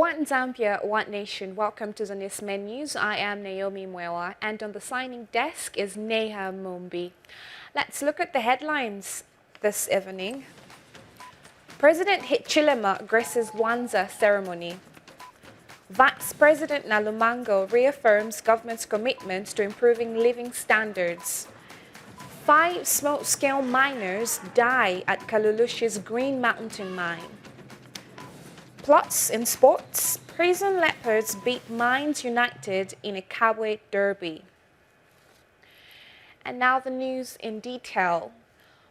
One Zambia, one nation. Welcome to Zanis Menus. I am Naomi Mwewa, and on the signing desk is Neha Mumbi. Let's look at the headlines this evening. President Hichilema graces Wanza ceremony. Vice President Nalumango reaffirms government's commitment to improving living standards. 5 small-scale miners die at Kalulushi's Green Mountain mine. Plus, in sports, Prison Leopards beat Mines United in a Kabwe derby. And now the news in detail.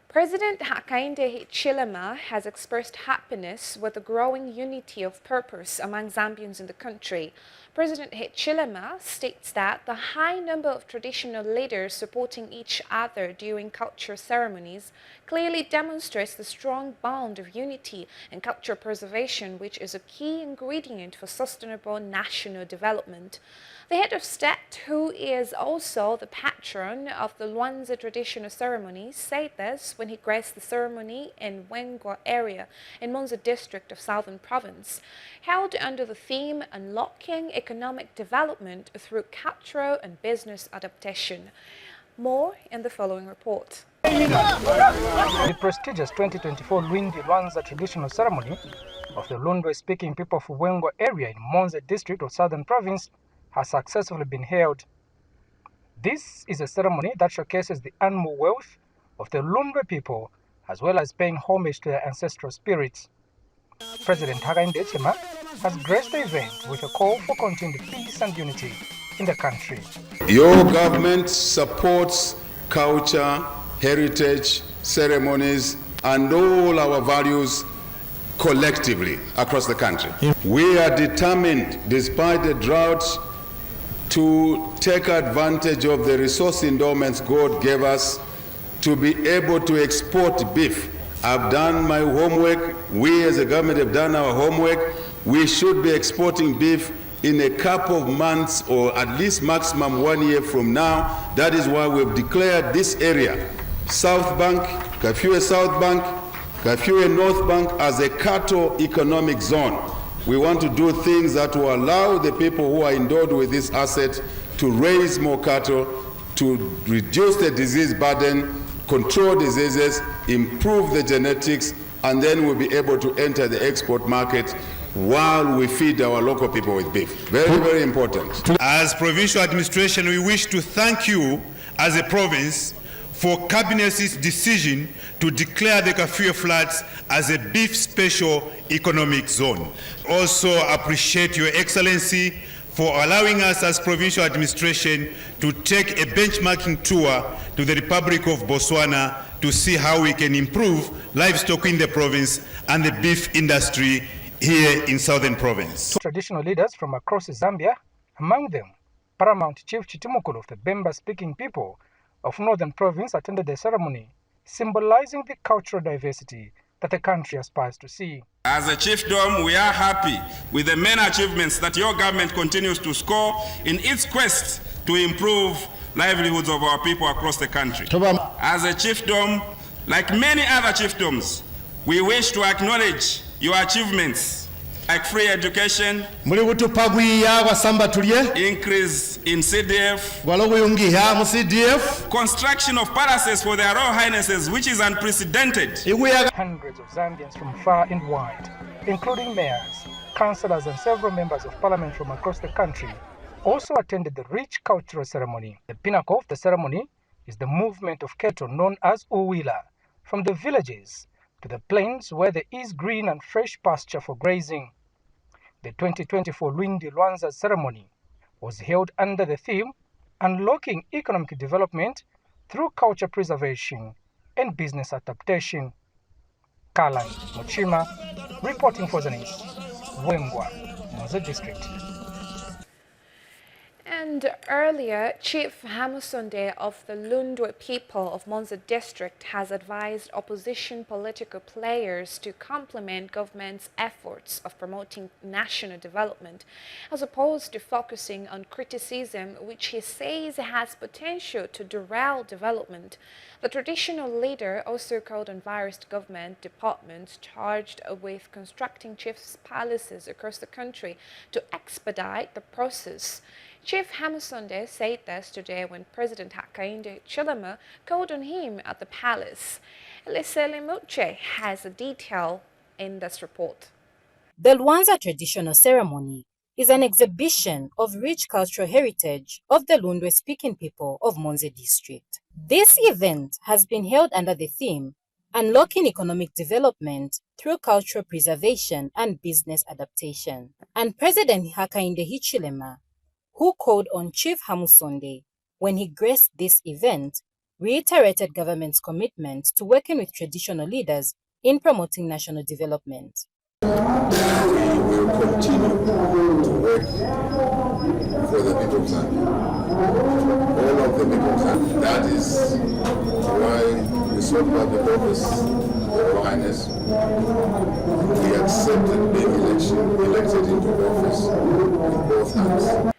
President Hakainde Hichilema has expressed happiness with the growing unity of purpose among Zambians in the country. President Hichilema states that the high number of traditional leaders supporting each other during cultural ceremonies clearly demonstrates the strong bond of unity and cultural preservation, which is a key ingredient for sustainable national development. The head of state, who is also the patron of the Luanza traditional ceremonies, said this when he graced the ceremony in Wengwa area in Monza district of Southern Province, held under the theme Unlocking Economic Development Through Cultural and Business Adaptation. More in the following report. The prestigious 2024 Lwindi Luanza traditional ceremony of the Lundwe-speaking people of Wengwa area in Monza district of Southern Province has successfully been held. This is a ceremony that showcases the animal wealth of the Lundwe people, as well as paying homage to their ancestral spirits. President Hakainde Hichilema has graced the event with a call for continued peace and unity in the country. Your government supports culture, heritage, ceremonies, and all our values collectively across the country. We are determined, despite the drought, to take advantage of the resource endowments God gave us to be able to export beef. I've done my homework. We as a government have done our homework. We should be exporting beef in a couple of months, or at least maximum 1 year from now. That is why we've declared this area, South Bank, Kafue South Bank, Kafue North Bank, as a cattle economic zone. We want to do things that will allow the people who are endowed with this asset to raise more cattle, to reduce the disease burden, control diseases, improve the genetics, and then we'll be able to enter the export market while we feed our local people with beef. Very, very important. As provincial administration, we wish to thank you as a province for Cabinet's decision to declare the Kafue Flats as a beef special economic zone. Also appreciate Your Excellency for allowing us as provincial administration to take a benchmarking tour to the Republic of Botswana to see how we can improve livestock in the province and the beef industry here in Southern Province. Traditional leaders from across Zambia, among them Paramount Chief Chitimukulu of the Bemba-speaking people of Northern Province, attended the ceremony, symbolizing the cultural diversity that the country aspires to see. As a chiefdom, we are happy with the many achievements that your government continues to score in its quest to improve livelihoods of our people across the country. As a chiefdom, like many other chiefdoms, we wish to acknowledge your achievements like free education, increase in CDF, construction of palaces for their Royal Highnesses, which is unprecedented. Hundreds of Zambians from far and wide, including mayors, councillors, and several members of parliament from across the country, also attended the rich cultural ceremony. The pinnacle of the ceremony is the movement of cattle known as Uwila from the villages to the plains where there is green and fresh pasture for grazing. The 2024 Lwindi Luanza ceremony was held under the theme Unlocking Economic Development Through Culture Preservation and Business Adaptation. Kalan Mochima, reporting for Zanis, Wengwa, Monza District. And earlier, Chief Hamusunde of the Lundwe people of Monza district has advised opposition political players to complement government's efforts of promoting national development, as opposed to focusing on criticism which he says has potential to derail development. The traditional leader also called on various government departments charged with constructing chiefs' palaces across the country to expedite the process. Chief Hamusunde said this today when President Hakainde Hichilema called on him at the palace. Elisele Muche has a detail in this report. The Luanza traditional ceremony is an exhibition of rich cultural heritage of the Lundwe-speaking people of Monze district. This event has been held under the theme Unlocking Economic Development through Cultural Preservation and Business Adaptation. And President Hakainde Hichilema, who called on Chief Hamusunde when he graced this event, reiterated government's commitment to working with traditional leaders in promoting national development. We will continue to work for the people of Zambia, all of the people of Zambia. That is why we sought public office, Your Highness. We accepted being elected into office with both hands.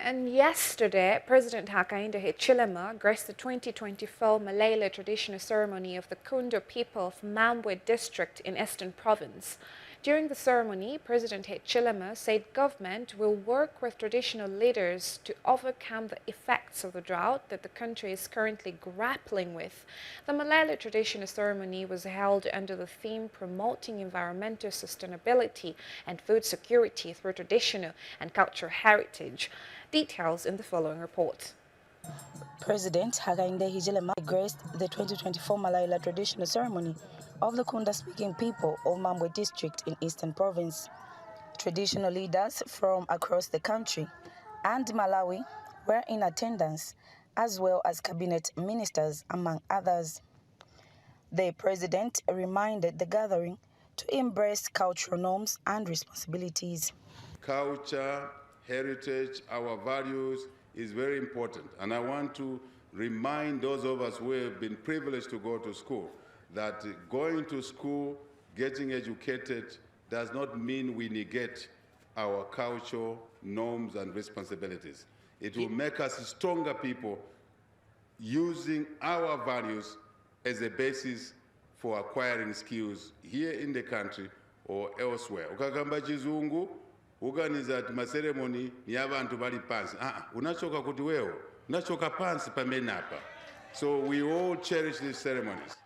And yesterday, President Hakainde Hichilema graced the 2024 Malele traditional ceremony of the Kunda people of Mambwe district in Eastern Province. During the ceremony, President Hichilema said government will work with traditional leaders to overcome the effects of the drought that the country is currently grappling with. The Malele traditional ceremony was held under the theme Promoting Environmental Sustainability and Food Security through Traditional and Cultural Heritage. Details in the following report. President Hakainde Hichilema graced the 2024 Malele traditional ceremony of the Kunda-speaking people of Mambwe district in Eastern Province. Traditional leaders from across the country and Malawi were in attendance, as well as cabinet ministers, among others. The president reminded the gathering to embrace cultural norms and responsibilities. Culture, heritage, our values is very important. And I want to remind those of us who have been privileged to go to school that going to school, getting educated, does not mean we negate our cultural norms and responsibilities. It will make us stronger people using our values as a basis for acquiring skills here in the country or elsewhere. Ukagamba chizungu, uganiza ati maseremoni ni abantu bali pansi. Unachoka kuti wewe, unachoka pansi pamene apa. So we all cherish these ceremonies.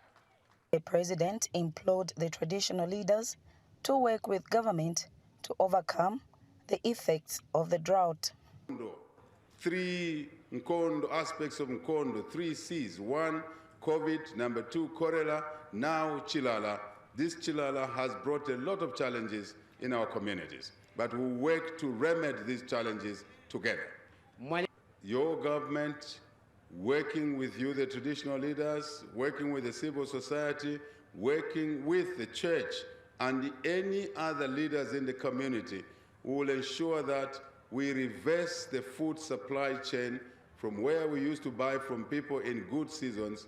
The president implored the traditional leaders to work with government to overcome the effects of the drought. Three Nkondo aspects of Nkondo, 3 C's. 1, COVID. Number 2, cholera. Now, Chilala. This Chilala has brought a lot of challenges in our communities, but we work to remedy these challenges together. Your government, working with you, the traditional leaders, working with the civil society, working with the church and any other leaders in the community, will ensure that we reverse the food supply chain from where we used to buy from people in good seasons,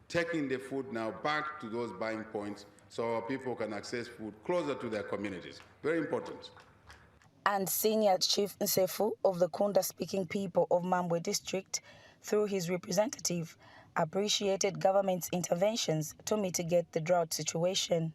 taking the food now back to those buying points so our people can access food closer to their communities. Very important. And Senior Chief Nsefu of the Kunda-speaking people of Mambwe district, through his representative, appreciated government's interventions to mitigate the drought situation.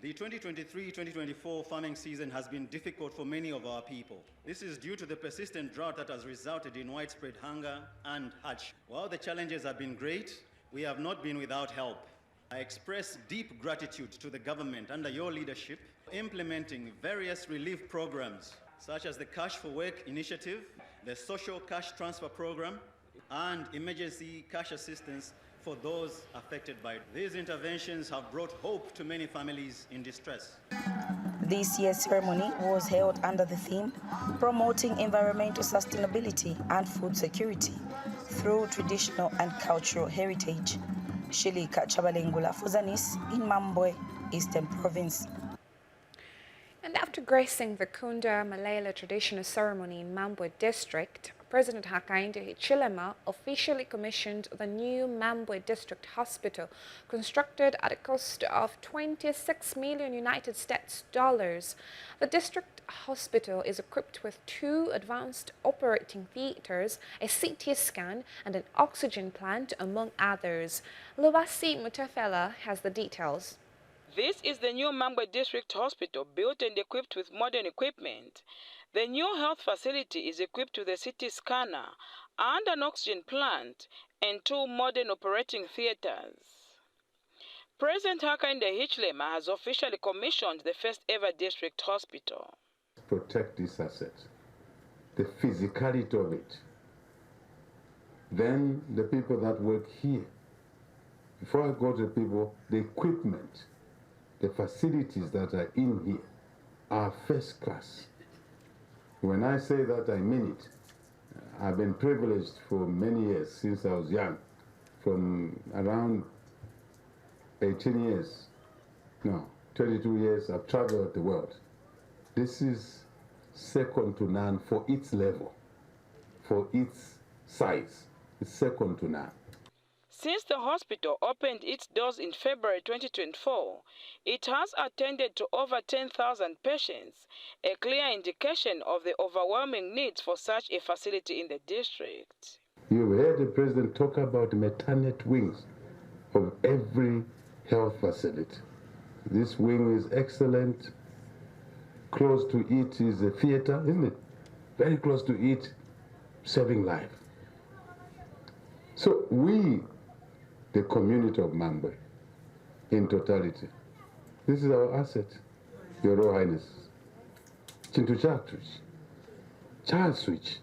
The 2023-2024 farming season has been difficult for many of our people. This is due to the persistent drought that has resulted in widespread hunger and hardship. While the challenges have been great, we have not been without help. I express deep gratitude to the government under your leadership, implementing various relief programs such as the Cash for Work initiative, the Social Cash Transfer Program, and emergency cash assistance for those affected by it. These interventions have brought hope to many families in distress. This year's ceremony was held under the theme Promoting Environmental Sustainability and Food Security through Traditional and Cultural Heritage. Shilika Chabalengula for Zanis in Mambwe, Eastern Province. And after gracing the Kunda Malele traditional ceremony in Mambwe district, President Hakainde Hichilema officially commissioned the new Mambwe District Hospital, constructed at a cost of 26 million United States dollars. The district hospital is equipped with 2 advanced operating theaters, a CT scan, and an oxygen plant, among others. Luwasi Mutafela has the details. This is the new Mambwe District Hospital, built and equipped with modern equipment. The new health facility is equipped with a CT scanner and an oxygen plant and 2 modern operating theaters. President Hakainde Hichilema has officially commissioned the first ever district hospital. Protect this asset, the physicality of it. Then the people that work here. Before I go to the people, the equipment, the facilities that are in here are first class. When I say that, I mean it. I've been privileged for many years since I was young, from around 18 years, no, 22 years, I've traveled the world. This is second to none for its level, for its size. It's second to none. Since the hospital opened its doors in February 2024, it has attended to over 10,000 patients, a clear indication of the overwhelming needs for such a facility in the district. You've heard the president talk about maternity wings of every health facility. This wing is excellent. Close to it is a theater, isn't it? Very close to it, saving life. So we, the community of Mambwe, in totality, this is our asset, Your Royal Highness. Chintu Chatwich, child switch,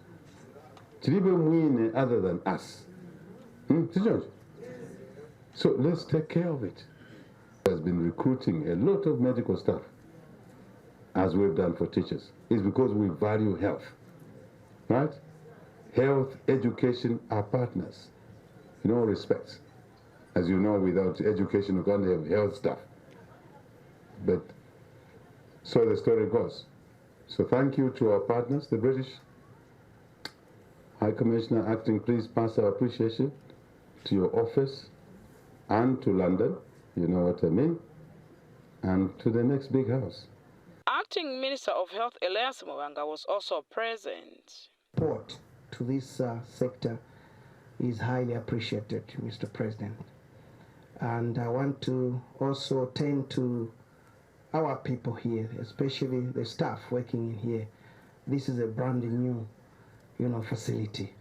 Chiribe Mwine other than us. So let's take care of it. Has been recruiting a lot of medical staff, as we've done for teachers. It's because we value health, right? Health, education are partners in all respects. As you know, without education, you can't have health stuff. But so the story goes. So thank you to our partners, the British. High Commissioner Acting, please pass our appreciation to your office and to London, you know what I mean, and to the next big house. Acting Minister of Health Elias Mwanga was also present. Support to this sector is highly appreciated, Mr. President. And I want to also tend to our people here, especially the staff working in here. This is a brand new, facility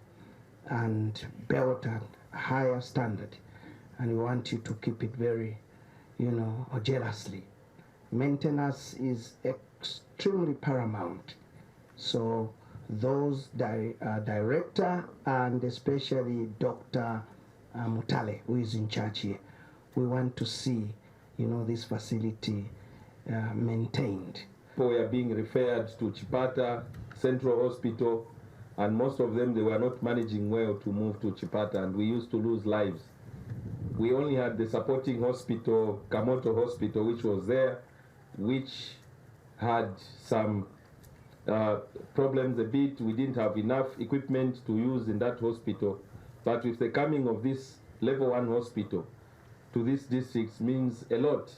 and built at a higher standard. And we want you to keep it very, jealously. Maintenance is extremely paramount. So those director and especially Dr. Mutale, who is in charge here, we want to see, this facility maintained. People were being referred to Chipata Central Hospital, and most of them, they were not managing well to move to Chipata, and we used to lose lives. We only had the supporting hospital, Kamoto Hospital, which was there, which had some problems a bit. We didn't have enough equipment to use in that hospital. But with the coming of this level 1 hospital to this district means a lot,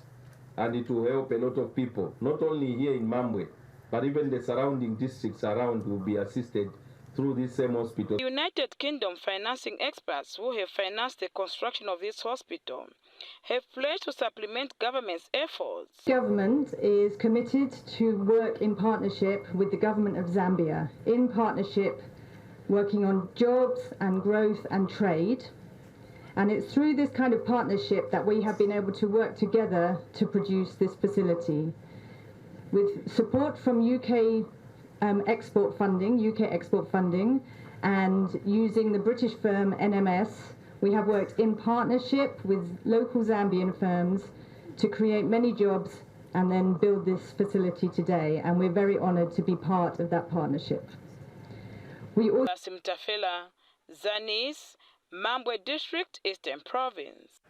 and it will help a lot of people, not only here in Mambwe, but even the surrounding districts around will be assisted through this same hospital. United Kingdom financing experts who have financed the construction of this hospital have pledged to supplement government's efforts. Government is committed to work in partnership with the government of Zambia, in partnership working on jobs and growth and trade. And it's through this kind of partnership that we have been able to work together to produce this facility. With support from UK export funding, and using the British firm NMS, we have worked in partnership with local Zambian firms to create many jobs and then build this facility today. And we're very honoured to be part of that partnership. We also Zanis, Mambwe District, Eastern Province.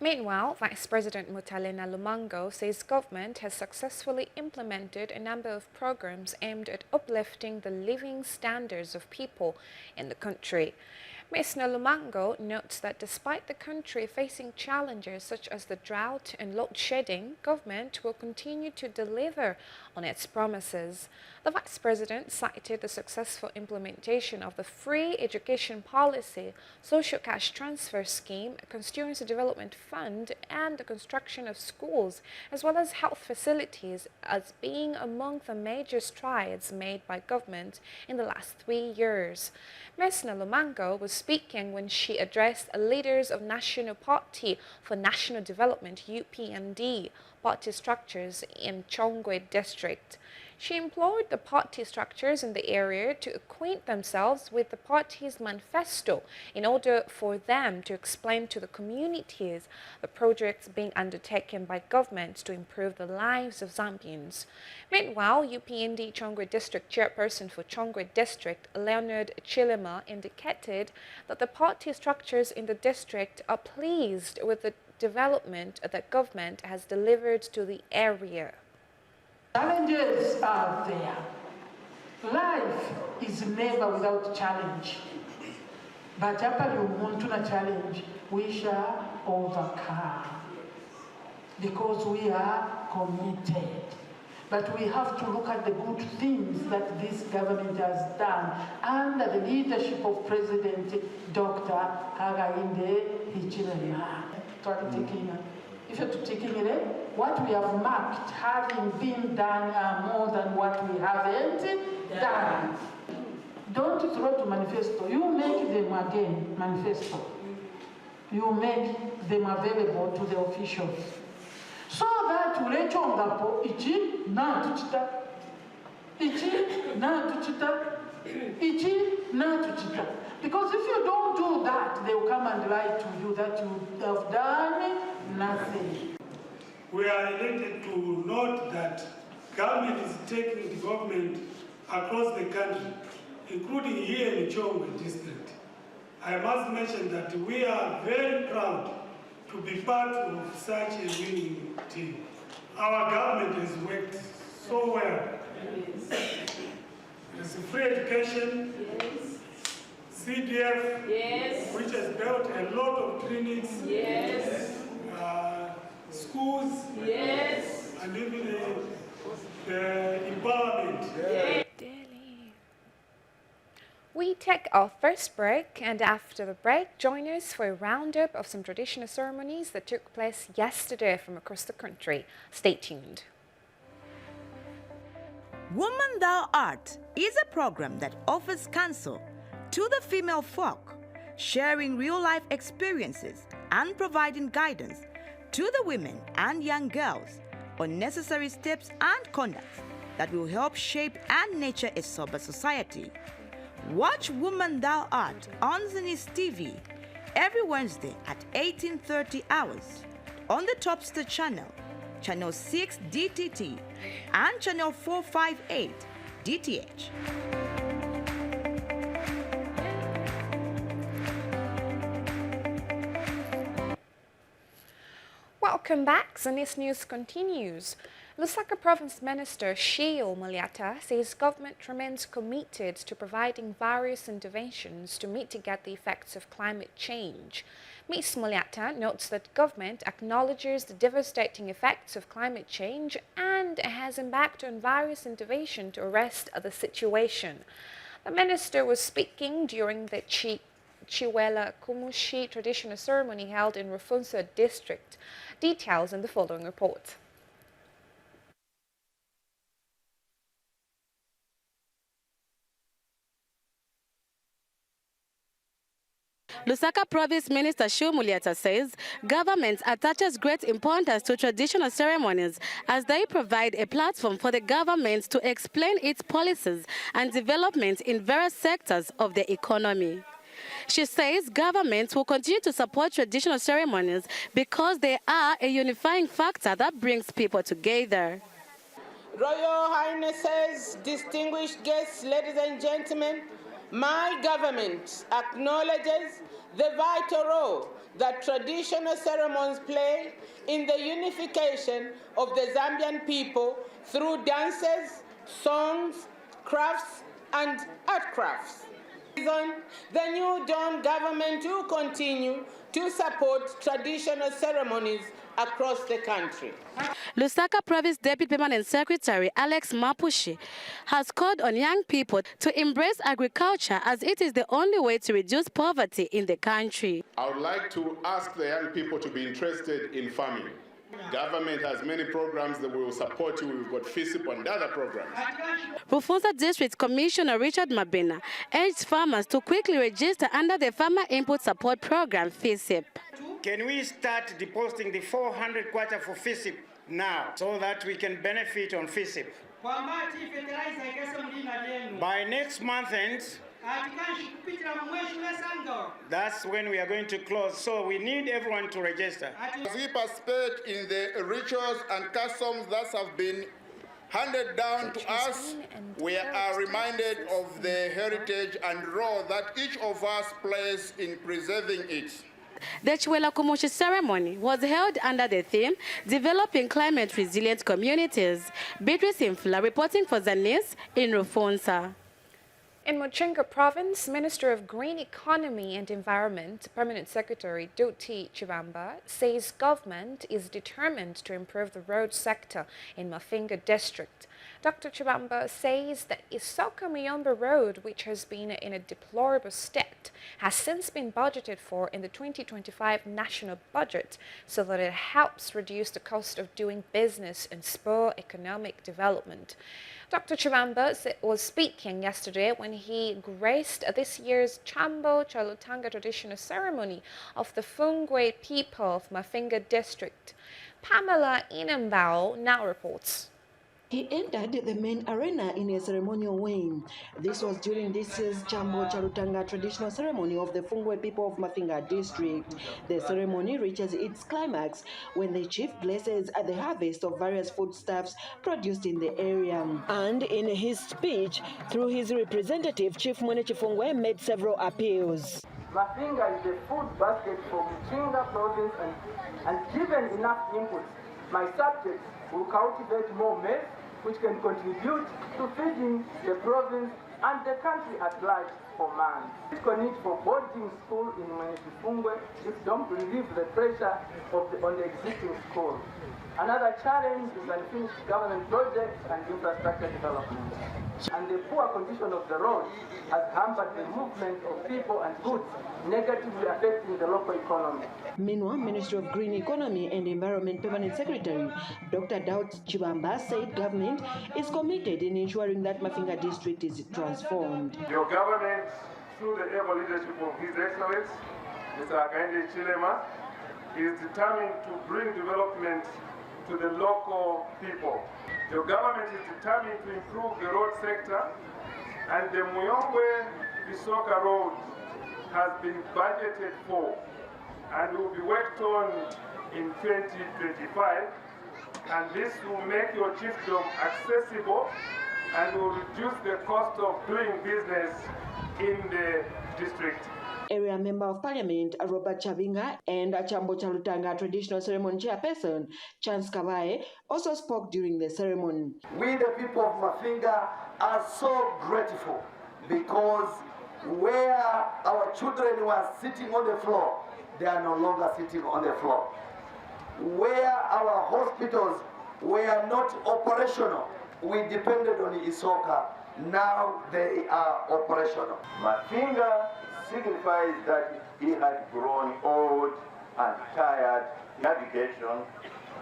Meanwhile, Vice President Mutalena Lumango says government has successfully implemented a number of programs aimed at uplifting the living standards of people in the country. Ms. Lumango notes that despite the country facing challenges such as the drought and load shedding, government will continue to deliver on its promises. The Vice President cited the successful implementation of the free education policy, social cash transfer scheme, constituency development fund, and the construction of schools, as well as health facilities, as being among the major strides made by government in the last 3 years. Ms. Lumango was speaking when she addressed leaders of National Party for National Development (UPND) party structures in Chongwe district. She implored the party structures in the area to acquaint themselves with the party's manifesto in order for them to explain to the communities the projects being undertaken by government to improve the lives of Zambians. Meanwhile, UPND Chongwe District Chairperson for Chongwe District, Leonard Chilema, indicated that the party structures in the district are pleased with the development that government has delivered to the area. Challenges are there. Life is never without challenge. But hapa tuna challenge, we shall overcome. Because we are committed. But we have to look at the good things that this government has done under the leadership of President Dr. Hakainde Hichilema. If you're taking it, what we have marked having been done are more than what we haven't done. Don't throw to manifesto. You make them again, manifesto. You make them available to the officials. So that ulechongapo ichi na tuchita. Ichi na tuchita. Ichi na tuchita. Because if you don't do that, they will come and lie to you that you have done nothing. We are elected to note that government is taking development across the country, including here in Chongwe district. I must mention that we are very proud to be part of such a winning team. Our government has worked so well. There's free education, yes. CDF, yes. Which has built a lot of clinics, yes. Schools, yes. And even the empowerment. Yes. We take our first break, and after the break, join us for a roundup of some traditional ceremonies that took place yesterday from across the country. Stay tuned. Woman Thou Art is a program that offers counsel to the female folk, sharing real-life experiences and providing guidance to the women and young girls on necessary steps and conducts that will help shape and nurture a sober society. Watch Woman Thou Art on Zanis TV every Wednesday at 18:30 hours on the Topster channel, Channel 6 DTT, and Channel 458 DTH. Welcome back. Zanis News continues. Lusaka Province Minister Sheo Muliata says government remains committed to providing various interventions to mitigate the effects of climate change. Ms. Muliata notes that government acknowledges the devastating effects of climate change and has embarked on various interventions to arrest the situation. The minister was speaking during the Chiwela Kumushi traditional ceremony held in Rufunsa district. Details in the following report. Lusaka Province Minister Sheo Muliata says government attaches great importance to traditional ceremonies as they provide a platform for the government to explain its policies and development in various sectors of the economy. She says government will continue to support traditional ceremonies because they are a unifying factor that brings people together. Royal Highnesses, distinguished guests, ladies and gentlemen, My government acknowledges the vital role that traditional ceremonies play in the unification of the Zambian people through dances, songs, crafts, and art crafts. The new Dawn government will continue to support traditional ceremonies across the country. Lusaka Province Deputy Permanent Secretary Alex Mapushi has called on young people to embrace agriculture as it is the only way to reduce poverty in the country. I would like to ask the young people to be interested in farming. Government has many programs that will support you. We've got FISIP and other programs. Rufunza District Commissioner Richard Mabena urged farmers to quickly register under the Farmer Input Support Program, FISIP. Can we start depositing the 400 kwacha for FISIP now so that we can benefit on FISIP? By next month end, that's when we are going to close. So we need everyone to register. As we participate in the rituals and customs that have been handed down to us, we are reminded of the heritage and role that each of us plays in preserving it. The Chiwela Kumushi ceremony was held under the theme Developing Climate Resilient Communities. Beatrice Infla reporting for Zanis in Rufunza. In Mochinga Province, Minister of Green Economy and Environment, Permanent Secretary Doti Chibamba, says government is determined to improve the road sector in Mafinga District. Dr. Chibamba says that Isoka Muyomba Road, which has been in a deplorable state, has since been budgeted for in the 2025 national budget so that it helps reduce the cost of doing business and spur economic development. Dr. Chibamba was speaking yesterday when he graced this year's Chambo Chalutanga traditional ceremony of the Fungwe people of Mafinga District. Pamela Inambao now reports. He entered the main arena in a ceremonial way. This was during this year's Chambo Charutanga traditional ceremony of the Fungwe people of Mafinga district. The ceremony reaches its climax when the chief blesses the harvest of various foodstuffs produced in the area. And in his speech, through his representative, Chief Mwene Chifungwe made several appeals. Mafinga is the food basket for Mochinga province and given enough input, my subjects will cultivate more maize, which can contribute to feeding the province and the country at large for man. Critical need for boarding school in Mwenefungwe if don't relieve the pressure on the existing school. Another challenge is unfinished government projects and infrastructure development. And the poor condition of the roads has hampered the movement of people and goods, negatively affecting the local economy. Meanwhile, Minister of Green Economy and Environment Permanent Secretary Dr. Daut Chibamba said government is committed in ensuring that Mafinga district is transformed. Your government, through the able leadership of His Excellency, Mr. Hakainde Hichilema, is determined to bring development to the local people. Your government is determined to improve the road sector, and the Muyongwe-Bisoka Road has been budgeted for and will be worked on in 2025, and this will make your chiefdom accessible and will reduce the cost of doing business in the district. Area Member of Parliament Robert Chavinga and Chambo Chalutanga traditional ceremony chairperson Chance Kavae also spoke during the ceremony. We the people of Mafinga are so grateful because where our children were sitting on the floor, they are no longer sitting on the floor. Where our hospitals were not operational, we depended on Isoka. Now they are operational. Mafinga signifies that he had grown old and tired. Navigation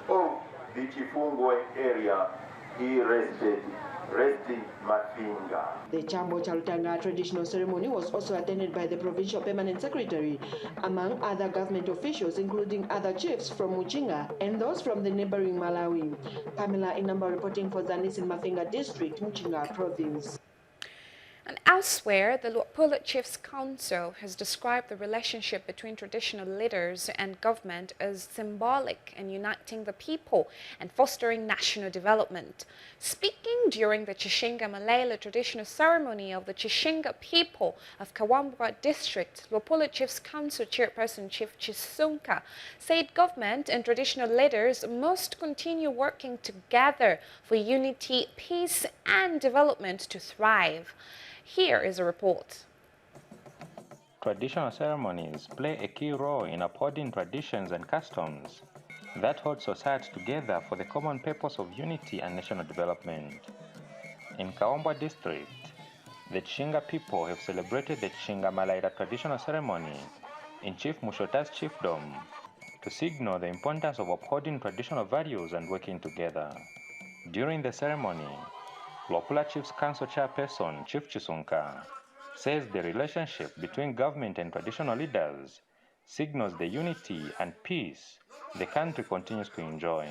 of the Chifungwe area, he rested Mafinga. The Chambo Chalutanga traditional ceremony was also attended by the Provincial Permanent Secretary, among other government officials, including other chiefs from Mochinga and those from the neighboring Malawi. Pamela Inamba reporting for Zanis in Mafinga District, Mochinga Province. And elsewhere, the Luapula Chiefs Council has described the relationship between traditional leaders and government as symbolic in uniting the people and fostering national development. Speaking during the Chishinga Malayla traditional ceremony of the Chishinga people of Kawambwa district, Luapula Chiefs Council chairperson Chief Chisunka said government and traditional leaders must continue working together for unity, peace and development to thrive. Here is a report. Traditional ceremonies play a key role in upholding traditions and customs that hold society together for the common purpose of unity and national development. In Kawambwa district, the Chishinga people have celebrated the Chishinga Malaira traditional ceremony in Chief Mushota's chiefdom to signal the importance of upholding traditional values and working together. During the ceremony, Luapula Chiefs Council chairperson Chief Chisunka says the relationship between government and traditional leaders signals the unity and peace the country continues to enjoy.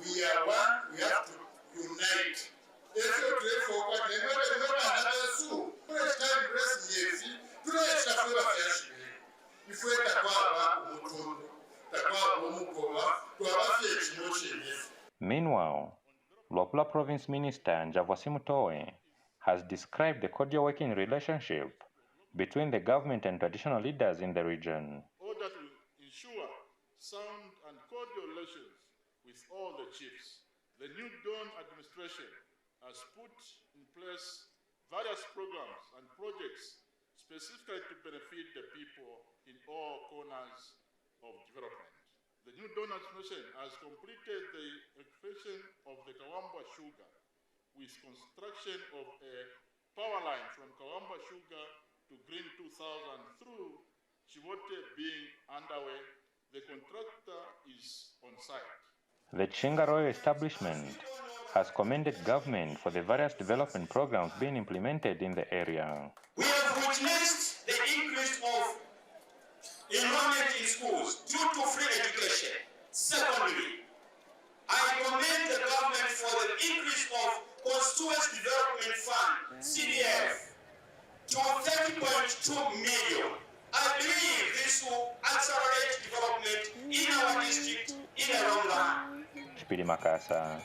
We are one, we have to unite. Meanwhile, Luapula Province Minister Njavwasimu Towe has described the cordial working relationship between the government and traditional leaders in the region. All that will ensure sound and cordial relations with all the chiefs. The New Dawn administration has put in place various programs and projects specifically to benefit the people in all corners of development. The New Dawn administration has completed the electrification of the Kawambwa Sugar with construction of a power line from Kawambwa Sugar to Green 2000 through Chivote being underway. The contractor is on site. The Chishinga Royal Establishment has commended government for the various development programs being implemented in the area. We have witnessed the increase of enrollment in schools due to free education. Secondly, I commend the government for the increase of Constituency Development Fund, CDF, to 30.2 million. I believe this will accelerate development in our district in the long run. Chipidi Makasa,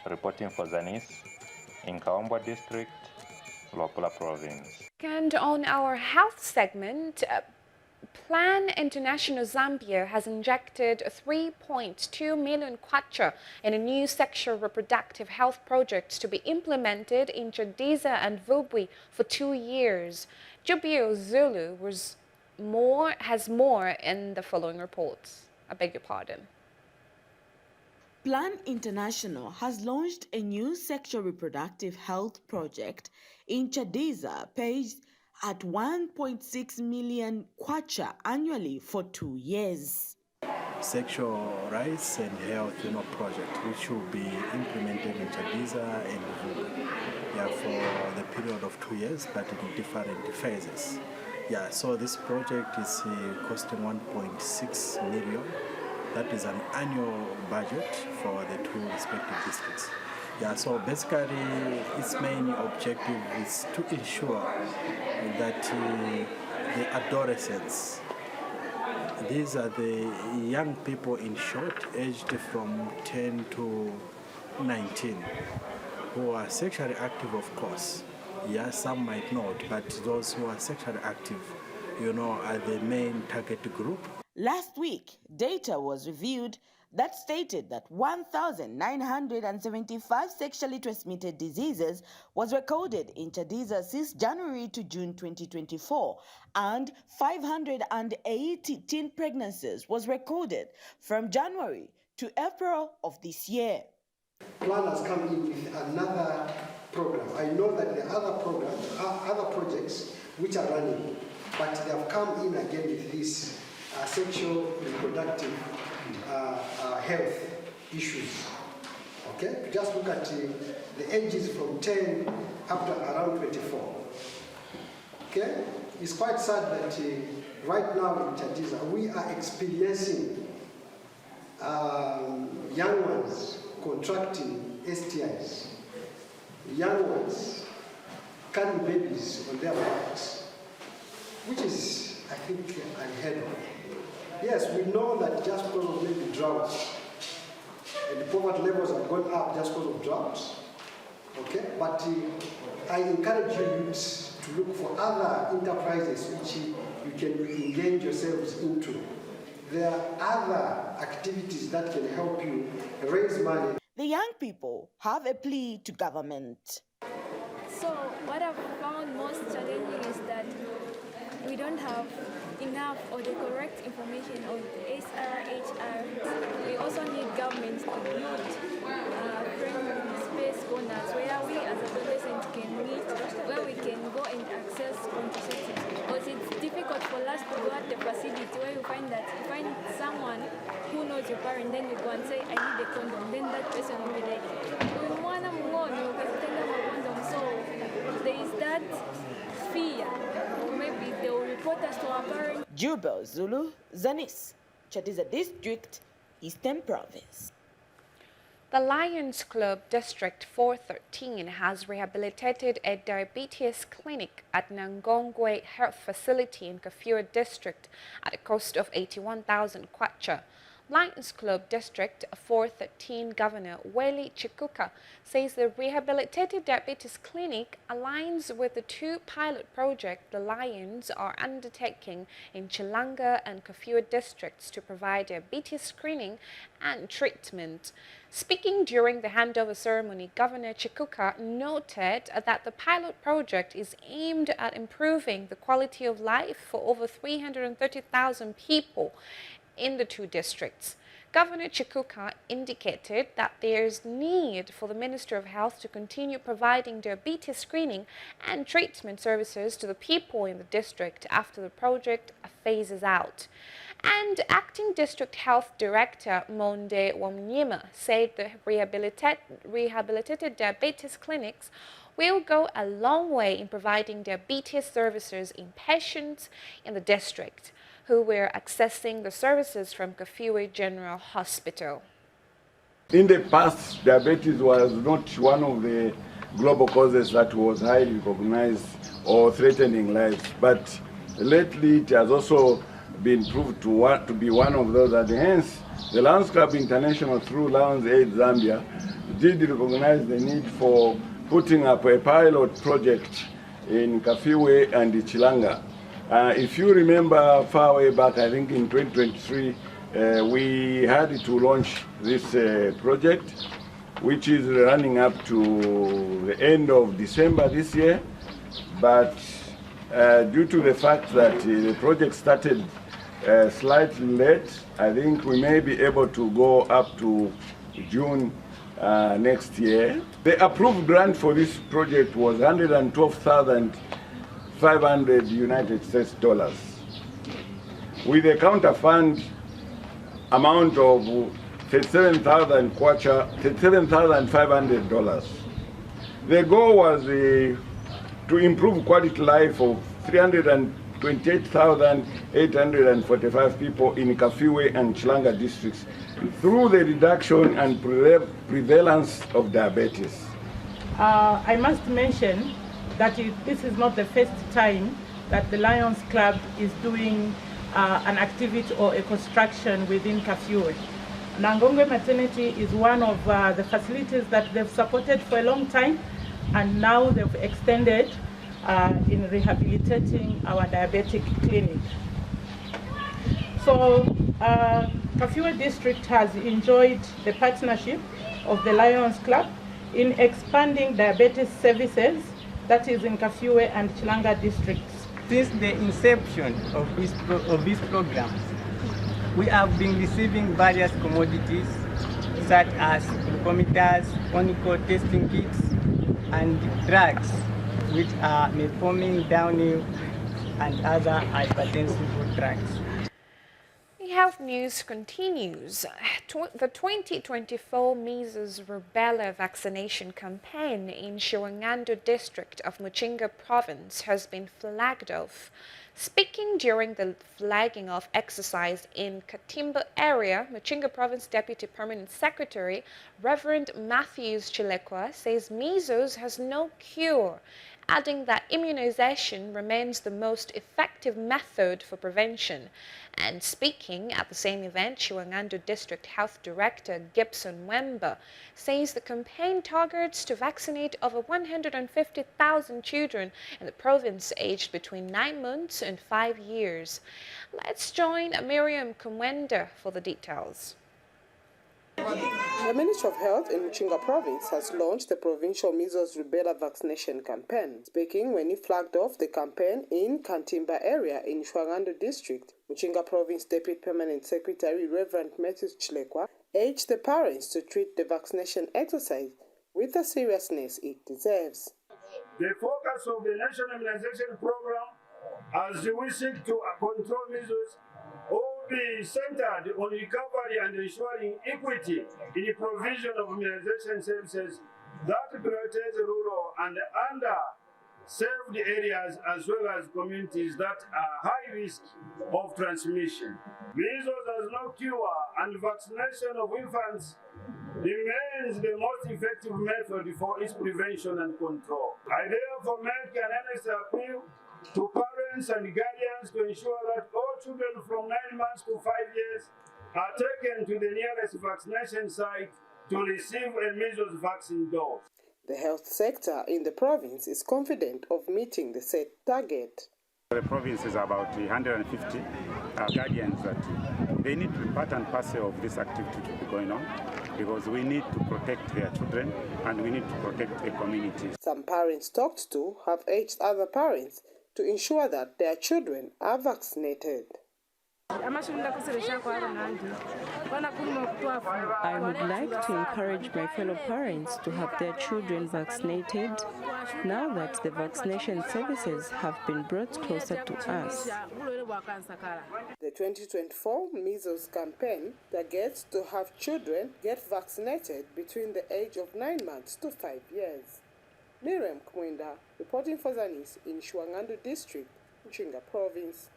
reporting for Zanis, in Kawambwa District, Luapula Province. And on our health segment, Plan International Zambia has injected 3.2 million kwacha in a new sexual reproductive health project to be implemented in Chadiza and Vubwi for 2 years. Jubio Zulu has more in the following reports. I beg your pardon. Plan International has launched a new sexual reproductive health project in Chadiza, paged at 1.6 million kwacha annually for 2 years. Sexual rights and health project, which will be implemented in Chadiza and Vubwi, for the period of 2 years, but in different phases. So this project is costing 1.6 million. That is an annual budget for the two respective districts. So basically its main objective is to ensure that the adolescents, these are the young people in short, aged from 10 to 19, who are sexually active, of course. Some might not, but those who are sexually active, are the main target group. Last week, data was reviewed that stated that 1,975 sexually transmitted diseases was recorded in Chadiza since January to June 2024, and 580 teen pregnancies was recorded from January to April of this year. Plan has come in with another program. I know that the other programs, other projects which are running, but they have come in again with this sexual reproductive health issues. Okay, just look at the ages from 10 up to around 24. Okay? It's quite sad that right now in Chadiza, we are experiencing young ones contracting STIs, young ones carrying babies on their backs, which is, I think, unheard of. Yes, we know that just because of maybe droughts, and the poverty levels have gone up just because of droughts, okay? But I encourage you to look for other enterprises which you can engage yourselves into. There are other activities that can help you raise money. The young people have a plea to government. So what I've found most challenging is that we don't have enough or the correct information on the SRHR. We also need government to build friendly space corners where we as adolescents can meet, where we can go and access contraception. Because it's difficult for us to go at the facility where you find someone who knows your parent, then you go and say, I need a condom. Then that person will be like, so there is that fear. Maybe they will report us to our parents. Jubel Zulu, Zanis, Chadiza District, Eastern Province. The Lions Club District 413 has rehabilitated a diabetes clinic at Nangongwe Health Facility in Kafue District at a cost of 81,000 kwacha. Lions Club District 413 Governor Weli Chikuka says the rehabilitated diabetes clinic aligns with the two pilot projects the Lions are undertaking in Chilanga and Kafue districts to provide diabetes screening and treatment. Speaking during the handover ceremony, Governor Chikuka noted that the pilot project is aimed at improving the quality of life for over 330,000 people in the two districts. Governor Chikuka indicated that there's need for the Minister of Health to continue providing diabetes screening and treatment services to the people in the district after the project phases out. And Acting District Health Director Monde Wamnyima said the rehabilitated diabetes clinics will go a long way in providing diabetes services in patients in the district who were accessing the services from Kafue General Hospital. In the past, diabetes was not one of the global causes that was highly recognized or threatening lives, but lately it has also been proved to be one of those, and hence the Lions Club International through Lions Aid Zambia did recognize the need for putting up a pilot project in Kafue and Chilanga. If you remember far way back, I think in 2023, we had to launch this project, which is running up to the end of December this year. But due to the fact that the project started slightly late, I think we may be able to go up to June next year. The approved grant for this project was $112,500 United States dollars, with a counter fund amount of $37,500. The goal was to improve quality life of 328,845 people in Kafue and Chilanga districts through the reduction and prevalence of diabetes. I must mention that this is not the first time that the Lions Club is doing an activity or a construction within Kafue. Nangongwe Maternity is one of the facilities that they've supported for a long time, and now they've extended in rehabilitating our diabetic clinic. So Kafue District has enjoyed the partnership of the Lions Club in expanding diabetes services, that is in Kafue and Chilanga districts. Since the inception of this program, we have been receiving various commodities such as glucometers, conical testing kits, and drugs, which are metformin, downhill, and other hypertensive drugs. health news continues. The 2024 measles rubella vaccination campaign in Shawangando district of Muchinga province has been flagged off. Speaking during the flagging off exercise in Katimba area, Muchinga Province Deputy Permanent Secretary Reverend Matthews Chilekwa says measles has no cure, adding that immunization remains the most effective method for prevention. And speaking at the same event, Shawangando District Health Director Gibson Wemba says the campaign targets to vaccinate over 150,000 children in the province aged between 9 months and 5 years. Let's join Miriam Kumwenda for the details. The Ministry of Health in Muchinga Province has launched the provincial measles rubella vaccination campaign. Speaking when he flagged off the campaign in Katimba area in Shawangando District, Muchinga Province Deputy Permanent Secretary Reverend Matthews Chilekwa urged the parents to treat the vaccination exercise with the seriousness it deserves. The focus of the National Immunization Program, as we seek to control measles, will be centered on recovery and ensuring equity in the provision of immunization services that prioritize rural and under-served areas as well as communities that are high risk of transmission. Measles has no cure, and vaccination of infants remains the most effective method for its prevention and control. I therefore make an earnest appeal to parents and guardians to ensure that all children from 9 months to 5 years are taken to the nearest vaccination site to receive a measles vaccine dose. The health sector in the province is confident of meeting the set target. The province is about 150 guardians that they need to be part and parcel of this activity to be going on, because we need to protect their children and we need to protect the community. Some parents talked to have urged other parents to ensure that their children are vaccinated. I would like to encourage my fellow parents to have their children vaccinated now that the vaccination services have been brought closer to us. The 2024 measles campaign targets to have children get vaccinated between the age of 9 months to 5 years. Miriam Kumwenda, reporting for Zanis in Shawangando District, Muchinga Province.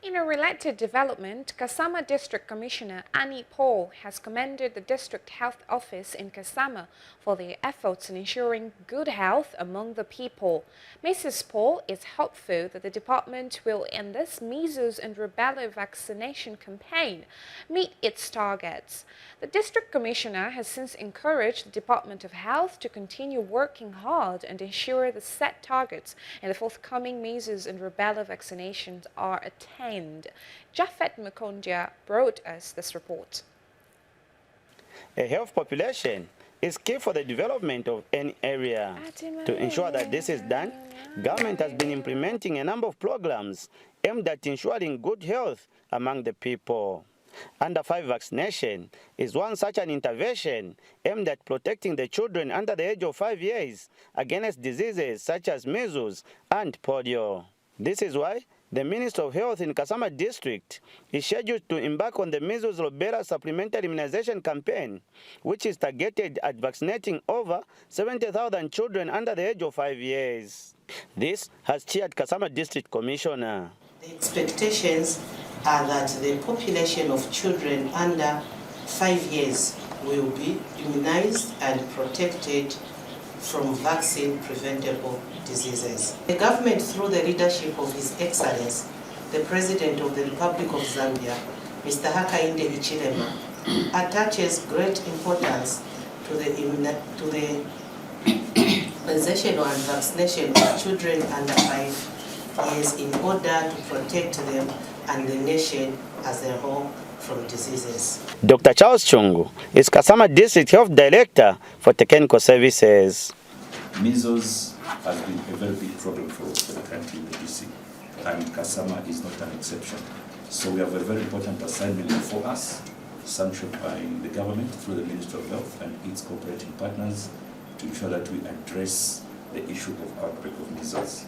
In a related development, Kasama District Commissioner Annie Paul has commended the District Health Office in Kasama for their efforts in ensuring good health among the people. Mrs. Paul is hopeful that the department will, in this measles and rubella vaccination campaign, meet its targets. The District Commissioner has since encouraged the Department of Health to continue working hard and ensure the set targets in the forthcoming measles and rubella vaccinations are attained. Jafet Mukondia brought us this report. A health population is key for the development of any area. To ensure that this is done, government has been implementing a number of programs aimed at ensuring good health among the people. Under 5 vaccination is one such an intervention aimed at protecting the children under the age of 5 years against diseases such as measles and polio. This is why the Minister of Health in Kasama District is scheduled to embark on the measles rubella supplementary immunization campaign, which is targeted at vaccinating over 70,000 children under the age of 5 years. This has cheered Kasama District Commissioner. The expectations are that the population of children under 5 years will be immunized and protected from vaccine-preventable diseases. The government, through the leadership of His Excellency, the President of the Republic of Zambia, Mr. Hakainde Hichilema, attaches great importance to the immunization and vaccination of children under 5 years in order to protect them and the nation as a whole from diseases. Dr. Charles Chungu is Kasama District Health Director for Technical Services. Measles has been a very big problem for the country in the DC, and Kasama is not an exception. So we have a very important assignment for us, sanctioned by the government through the Ministry of Health and its cooperating partners, to ensure that we address the issue of outbreak of measles.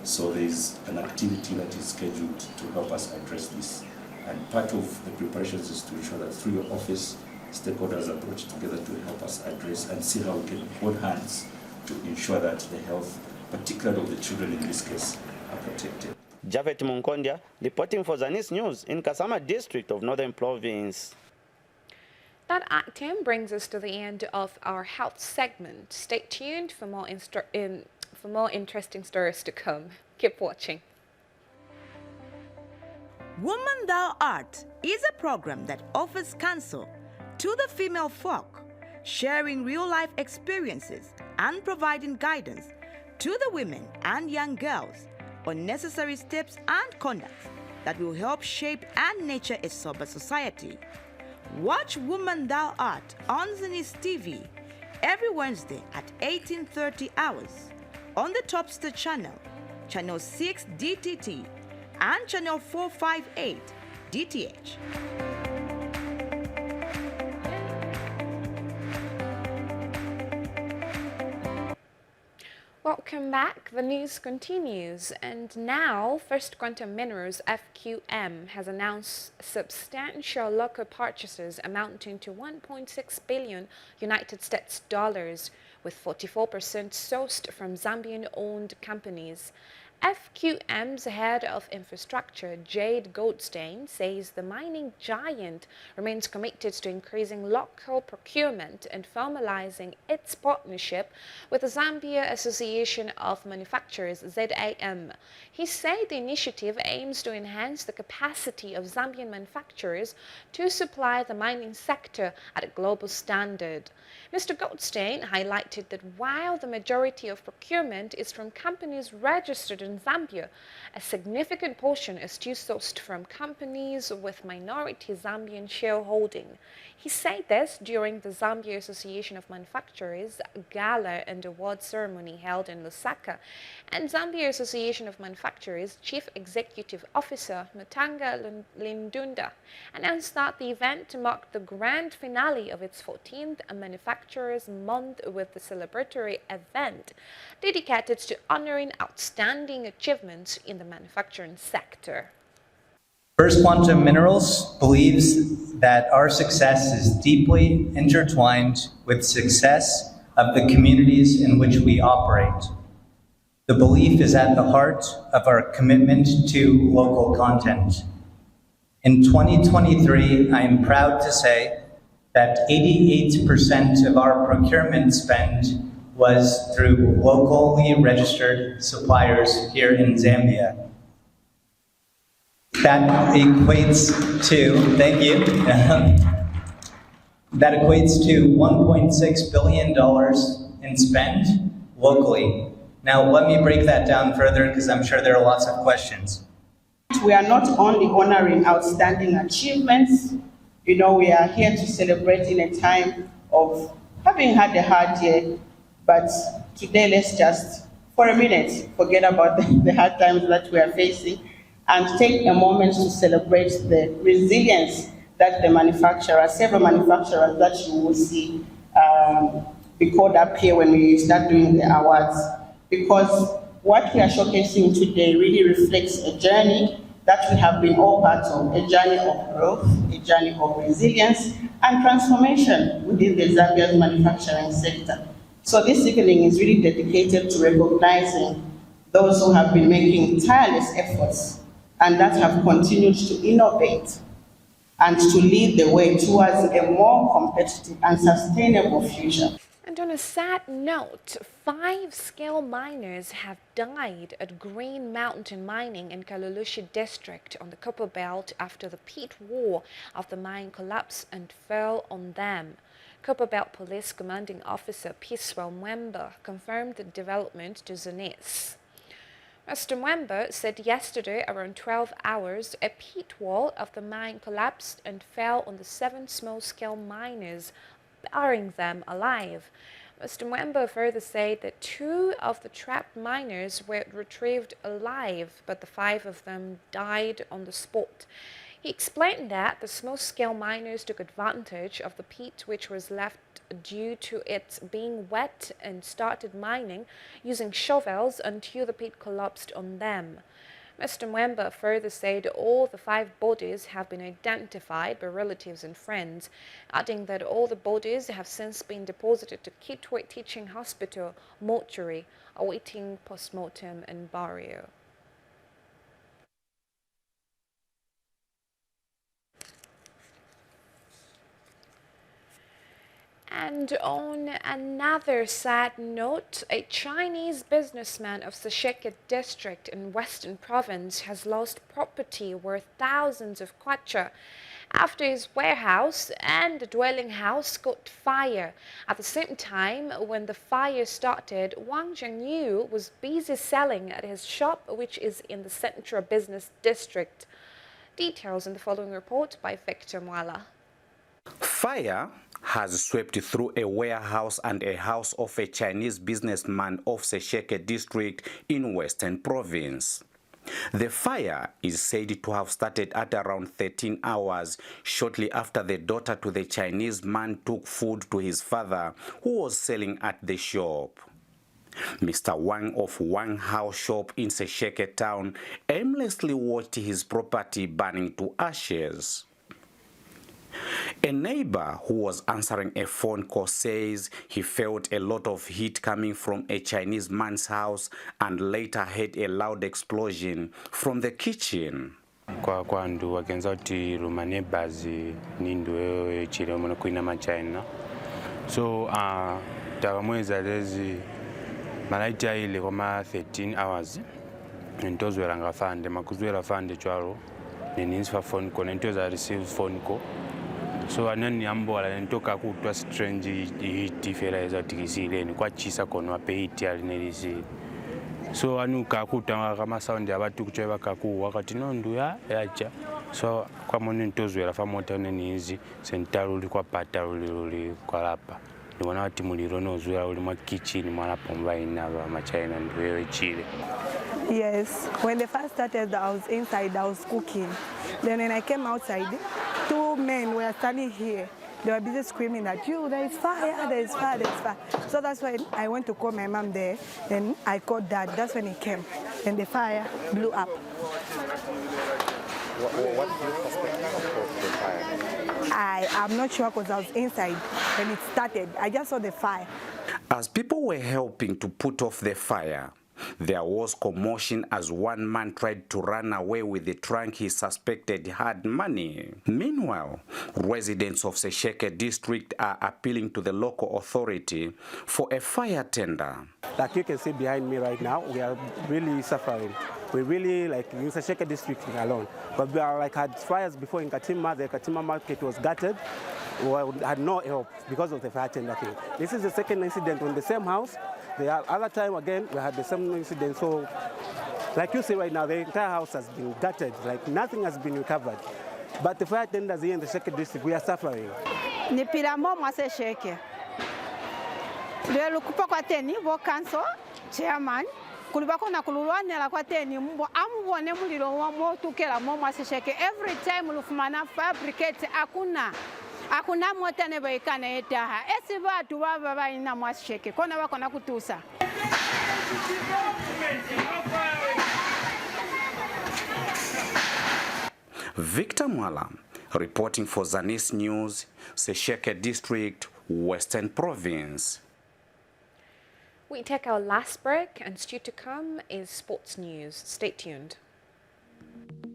So there is an activity that is scheduled to help us address this. And part of the preparations is to ensure that through your office, stakeholders are brought together to help us address and see how we can hold hands to ensure that the health, particularly of the children in this case, are protected. Javet Munkondia reporting for Zanis News in Kasama district of Northern Province. That item brings us to the end of our health segment. Stay tuned for more interesting stories to come. Keep watching. Woman Thou Art is a program that offers counsel to the female folk, sharing real-life experiences and providing guidance to the women and young girls on necessary steps and conduct that will help shape and nurture a sober society. Watch Woman Thou Art on Zanis TV every Wednesday at 18:30 hours on the Topster channel, channel 6 DTT, and channel 458 DTH. Welcome back. The news continues, and now First Quantum Minerals FQM has announced substantial local purchases amounting to 1.6 billion United States dollars, with 44% sourced from Zambian-owned companies. FQM's head of infrastructure, Jade Goldstein, says the mining giant remains committed to increasing local procurement and formalizing its partnership with the Zambia Association of Manufacturers, ZAM. He said the initiative aims to enhance the capacity of Zambian manufacturers to supply the mining sector at a global standard. Mr. Goldstein highlighted that while the majority of procurement is from companies registered in Zambia, a significant portion is still sourced from companies with minority Zambian shareholding. He said this during the Zambia Association of Manufacturers Gala and Award ceremony held in Lusaka, and Zambia Association of Manufacturers Chief Executive Officer Matanga Lindunda announced that the event marked the grand finale of its 14th Manufacturers Month, with the celebratory event dedicated to honoring outstanding achievements in the manufacturing sector. First Quantum Minerals believes that our success is deeply intertwined with success of the communities in which we operate. The belief is at the heart of our commitment to local content. In 2023, I am proud to say that 88% of our procurement spend was through locally registered suppliers here in Zambia. That equates to, thank you, that equates to $1.6 billion in spend locally. Now, let me break that down further because I'm sure there are lots of questions. We are not only honoring outstanding achievements, we are here to celebrate in a time of having had a hard year, but today let's just, for a minute, forget about the hard times that we are facing and take a moment to celebrate the resilience that the manufacturers, several manufacturers that you will see be called up here when we start doing the awards. Because what we are showcasing today really reflects a journey that we have been all part of, a journey of growth, a journey of resilience and transformation within the Zambian manufacturing sector. So this evening is really dedicated to recognizing those who have been making tireless efforts and that have continued to innovate and to lead the way towards a more competitive and sustainable future. And on a sad note, 5 scale miners have died at Green Mountain Mining in Kalulushi district on the Copper Belt after the pit wall of the mine collapsed and fell on them. Copper Belt Police Commanding Officer Piswell Mwemba confirmed the development to Zanis. Mr. Mwemba said yesterday around 12 hours, a pit wall of the mine collapsed and fell on the 7 small-scale miners, burying them alive. Mr. Mwemba further said that 2 of the trapped miners were retrieved alive, but the 5 of them died on the spot. He explained that the small-scale miners took advantage of the pit, which was left due to it being wet, and started mining using shovels until the pit collapsed on them. Mr. Mwemba further said all the 5 bodies have been identified by relatives and friends, adding that all the bodies have since been deposited to Kitwe Teaching Hospital mortuary, awaiting post-mortem and burial. And on another sad note, a Chinese businessman of Sesheke district in Western Province has lost property worth thousands of kwacha after his warehouse and the dwelling house caught fire. At the same time, when the fire started, Wang Zhengyu was busy selling at his shop, which is in the Central Business District. Details in the following report by Victor Mwala. Fire has swept through a warehouse and a house of a Chinese businessman of Sesheke district in Western Province. The fire is said to have started at around 13 hours shortly after the daughter to the Chinese man took food to his father, who was selling at the shop. Mr. Wang of Wang House Shop in Sesheke town aimlessly watched his property burning to ashes. A neighbor who was answering a phone call says he felt a lot of heat coming from a Chinese man's house and later heard a loud explosion from the kitchen. Kwa ndu wagenza uti rumane bazi nindu chile mwana kuina machina. So takamweza lezi malaita ile kama 13 hours. Ntozwela ngafande makuzwela fande chwalo. Nininsifa phone call ntoza receive phone call. So anani ambola ntoka kutwa strange hiti fela za tikisile ni kwa chisa kono apeiti alinelisi. So anuka kutanga kama sound abatu kuchwe bakaku wakati nondu yacha. So kwa moni ntozwela fa mota nenizi sentaru li kwa pata uli kwa lapa. Ni wana wati muliro nozwela uli mwa kitchen mwana pomba ina ba China nduwe chile. Yes, when the fire started, I was inside, I was cooking. Then when I came outside, 2 men were standing here. They were busy screaming at you, there is fire, there is fire, there is fire. So that's why I went to call my mom there, and I called Dad. That's when he came, and the fire blew up. What do you suspect of the fire? I'm not sure because I was inside when it started. I just saw the fire. As people were helping to put off the fire, there was commotion as one man tried to run away with the trunk he suspected had money. Meanwhile, residents of Sesheke district are appealing to the local authority for a fire tender. Like you can see behind me right now, we are really suffering. We really, like in Sesheke district alone, but we are like had fires before in Katima. The Katima market was gutted. We had no help because of the fire tender thing. This is the second incident on the same house. The other time again, we had the same incident. So, like you see right now, the entire house has been gutted. Like nothing has been recovered. But the fire tenders here in the Sesheke district, we are suffering. Nipiramo mwase Sesheke. Lelo kupa kwa teni bo council chairman kulibako na kululwanela kwa teni mbo amubone muliro wa motukela mo mwase Sesheke. Every time lufumana fabricate akuna mota ne baikana etaha esi batu baba baina mwase Sesheke kona bako na kutusa. Victor Mwala, reporting for Zanis News, Sesheke District, Western Province. We take our last break, and still to come is sports news. Stay tuned.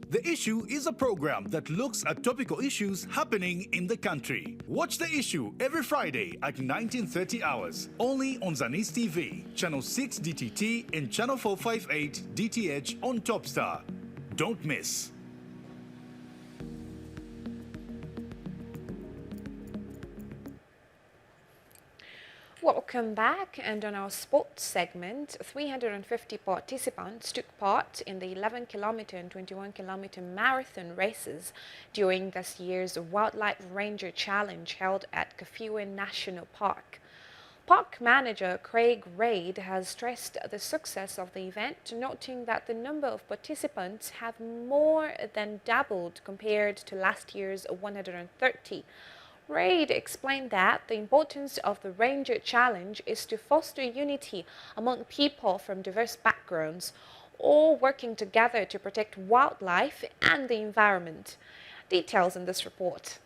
The Issue is a program that looks at topical issues happening in the country. Watch The Issue every Friday at 19:30 hours, only on Zanis TV, Channel 6 DTT and Channel 458 DTH on Topstar. Don't miss. Welcome back, and on our sports segment, 350 participants took part in the 11-kilometer and 21-kilometer marathon races during this year's Wildlife Ranger Challenge held at Kafue National Park. Park manager Craig Reid has stressed the success of the event, noting that the number of participants have more than doubled compared to last year's 130. Reid explained that the importance of the Ranger Challenge is to foster unity among people from diverse backgrounds. all working together to protect wildlife and the environment. Details in this report.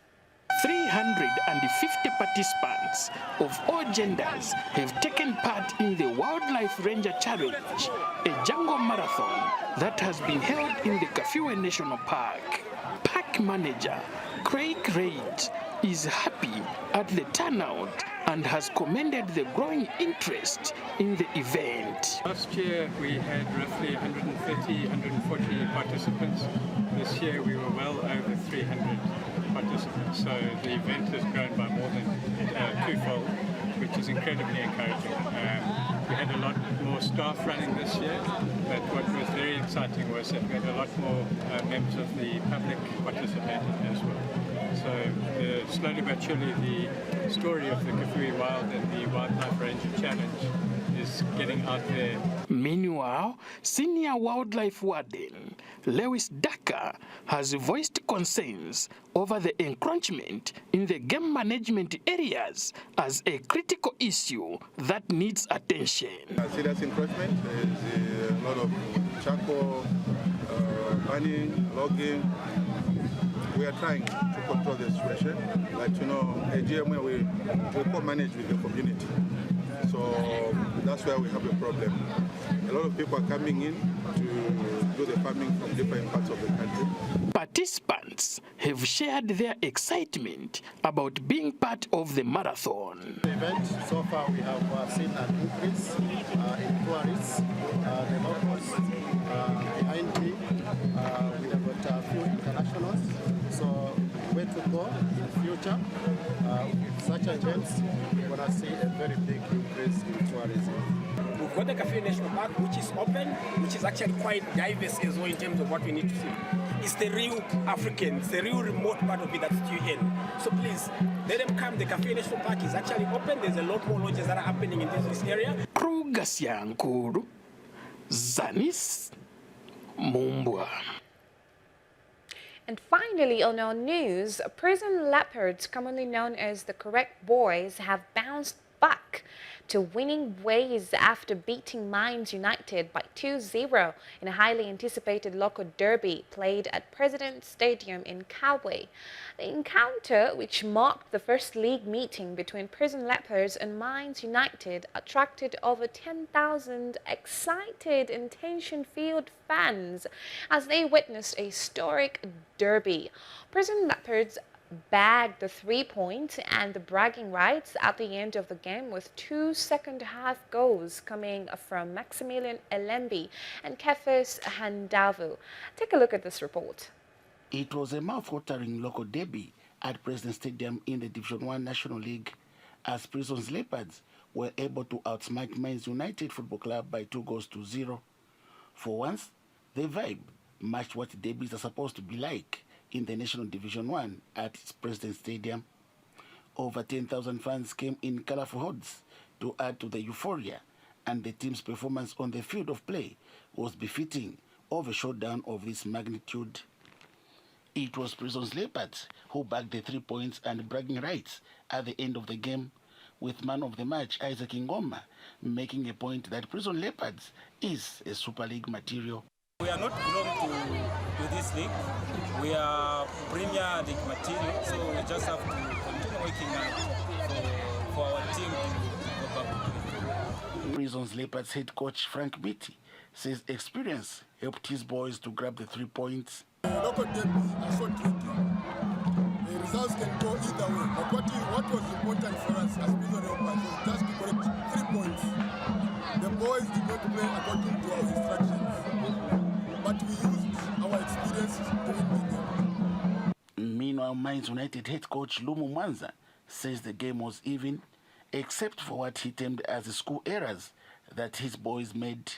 350 participants of all genders have taken part in the Wildlife Ranger Challenge, a jungle marathon that has been held in the Kafue National Park. Park manager Craig Reid is happy at the turnout and has commended the growing interest in the event. Last year we had roughly 130, 140 participants. This year we were well over 300 participants, so the event has grown by more than twofold, which is incredibly encouraging. We had a lot more staff running this year, but what was very exciting was that we had a lot more members of the public participating as well. So slowly but surely the story of the Kafue Wild and the Wildlife Ranger Challenge is getting out there. Meanwhile, Senior Wildlife Warden Lewis Daka has voiced concerns over the encroachment in the game management areas as a critical issue that needs attention. Serious encroachment, there's a lot of charcoal, burning, logging. We are trying to control the situation, but a GM where we co-manage with the community. So that's where we have a problem. A lot of people are coming in to do the farming from different parts of the country. Participants have shared their excitement about being part of the marathon. The event, so far we have seen an increase in tourists, the locals behind me. We have got a few internationals, so where to go in future. With such events, we're going to see a very big increase in tourism. We've got the Kafue National Park, which is open, which is actually quite diverse as well in terms of what we need to see. It's the real African, it's the real remote part of it that's still in. So please, let them come. The Kafue National Park is actually open. There's a lot more lodges that are happening in this area. Krugasyankuru, Zanis, Mumbwa. And finally, on our news, prison leopards, commonly known as the correct boys, have bounced back to winning ways after beating Mines United by 2-0 in a highly anticipated local derby played at President Stadium in Kabwe. The encounter, which marked the first league meeting between Prison Leopards and Mines United, attracted over 10,000 excited and tension-filled fans as they witnessed a historic derby. Prison Leopards bagged the 3 points and the bragging rights at the end of the game with 2 second-half goals coming from Maximilian Elembi and Kefes Handavu. Take a look at this report. It was a mouth-watering local derby at President Stadium in the Division 1 National League as Prison Leopards were able to outsmart Mines United Football Club by 2-0. For once, the vibe matched what derbies are supposed to be like in the National Division 1 at its President Stadium. Over 10,000 fans came in colorful hordes to add to the euphoria, and the team's performance on the field of play was befitting of a showdown of this magnitude. It was Prison Leopards who bagged the 3 points and bragging rights at the end of the game, with man of the match Isaac Ngoma making a point that Prison Leopards is a Super League material. We are not belong to this league. We are Premier League material, so we just have to continue working for our team to go back. Prison Leopards head coach Frank Beatty says experience helped his boys to grab the 3 points. Local games are so tricky. The results can go either way. But what was important for us as Prison Leopards was just to collect 3 points. The boys did not play according to our instructions, but we used our experience to win the game. Meanwhile, Mines United head coach Lumu Mwanza says the game was even, except for what he termed as the school errors that his boys made,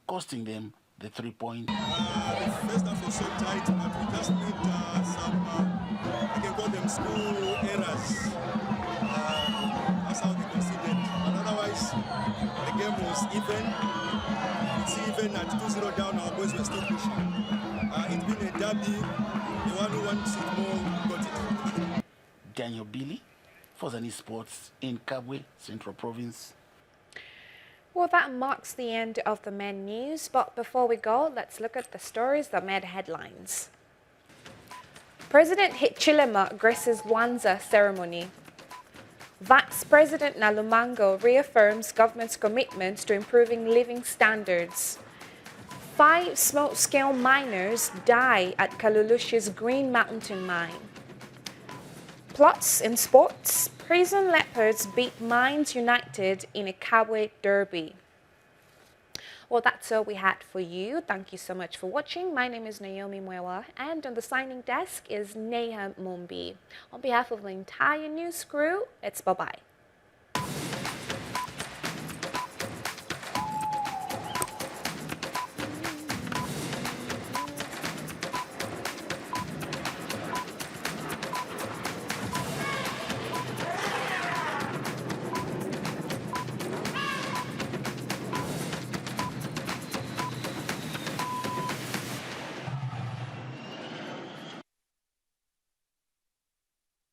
costing them the 3 points. The first half was so tight, but we just made some, I can call them school errors. That's how we conceded. But otherwise, the game was even. It's even at 2-0 down, our boys were still pushing. It's been a derby. The one who wants it more got it. Daniel Billy for Zanis Sports in Kabwe, Central Province. Well, that marks the end of the main news, but before we go, let's look at the stories that made headlines. President Hichilema graces Wanza ceremony. Vice President Nalumango reaffirms government's commitment to improving living standards. 5 small-scale miners die at Kalulushi's Green Mountain mine. Plus, in sports, Prison Leopards beat Mines United in a Cowboy Derby. Well, that's all we had for you. Thank you so much for watching. My name is Naomi Mwewa, and on the signing desk is Neha Mumbi. On behalf of the entire news crew, it's bye-bye.